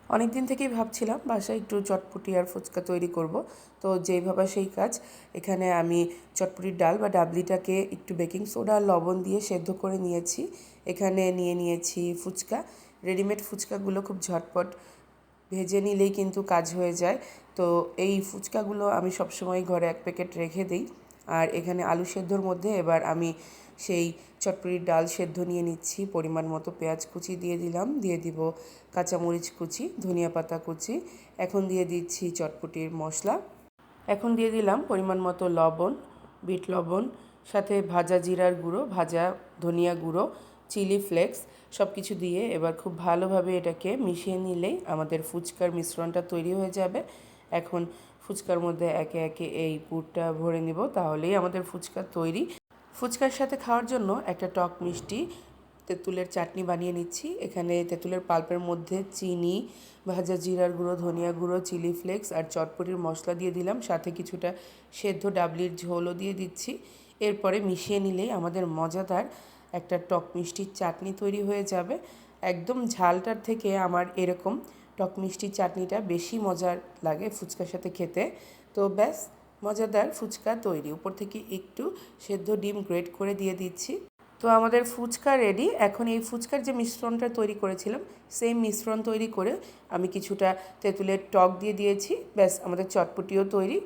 অনেক দিন থেকেই ভাবছিলাম বাসায় একটু চটপটি আর ফুচকা তৈরি করব। তো যেই ভাবা সেই কাজ। এখানে আমি চটপটির ডাল বা ডাবলিটাকে একটু বেকিং সোডা আর লবণ দিয়ে সেদ্ধ করে নিয়েছি। এখানে নিয়েছি ফুচকা। রেডিমেড ফুচকাগুলো খুব ঝটপট ভেজে নিলেই কিন্তু কাজ হয়ে যায়। তো এই ফুচকাগুলো আমি সবসময় ঘরে এক প্যাকেট রেখে দিই। আর এখানে আলু সেদ্ধর মধ্যে এবার আমি সেই চটপটির ডাল সেদ্ধ নিয়ে নিচ্ছি। পরিমাণ মতো পেঁয়াজ কুচি দিয়ে দিলাম, দিয়ে দিব কাঁচামরিচ কুচি, ধনিয়া পাতা কুচি। এখন দিয়ে দিচ্ছি চটপটির মশলা। এখন দিয়ে দিলাম পরিমাণ মতো লবণ, বিট লবণ, সাথে ভাজা জিরার গুঁড়ো, ভাজা ধনিয়া গুঁড়ো, চিলি ফ্লেক্স সব কিছু দিয়ে এবার খুব ভালোভাবে এটাকে মিশিয়ে নিলেই আমাদের ফুচকার মিশ্রণটা তৈরি হয়ে যাবে। এখন ফুচকার মধ্যে একে একে এই পুরটা ভরে নিব, তাহলেই আমাদের ফুচকা তৈরি। ফুচকার সাথে খাওয়ার জন্য একটা টক মিষ্টি তেঁতুলের চাটনি বানিয়ে নিচ্ছি। এখানে তেঁতুলের পাল্পের মধ্যে চিনি, ভাজা জিরার গুঁড়ো, ধনিয়া গুঁড়ো, চিলি ফ্লেক্স আর চটপটির মশলা দিয়ে দিলাম, সাথে কিছুটা সেদ্ধ ডাবলির ঝোলও দিয়ে দিচ্ছি। এরপরে মিশিয়ে নিলেই আমাদের মজাদার একটা টক মিষ্টির চাটনি তৈরি হয়ে যাবে। একদম ঝালটার থেকে আমার এরকম টক মিষ্টির চাটনিটা বেশি মজার লাগে ফুচকার সাথে খেতে। তো ব্যাস, মজাদার ফুচকা তৈরি। উপর থেকে একটু সেদ্ধ ডিম গ্রেট করে দিয়ে দিচ্ছি। তো আমাদের ফুচকা রেডি। এখন এই ফুচকার যে মিশ্রণটা তৈরি করেছিলাম, সেম মিশ্রণ তৈরি করে আমি কিছুটা তেঁতুলের টক দিয়ে দিয়েছি। ব্যাস, আমাদের চটপটিও তৈরি।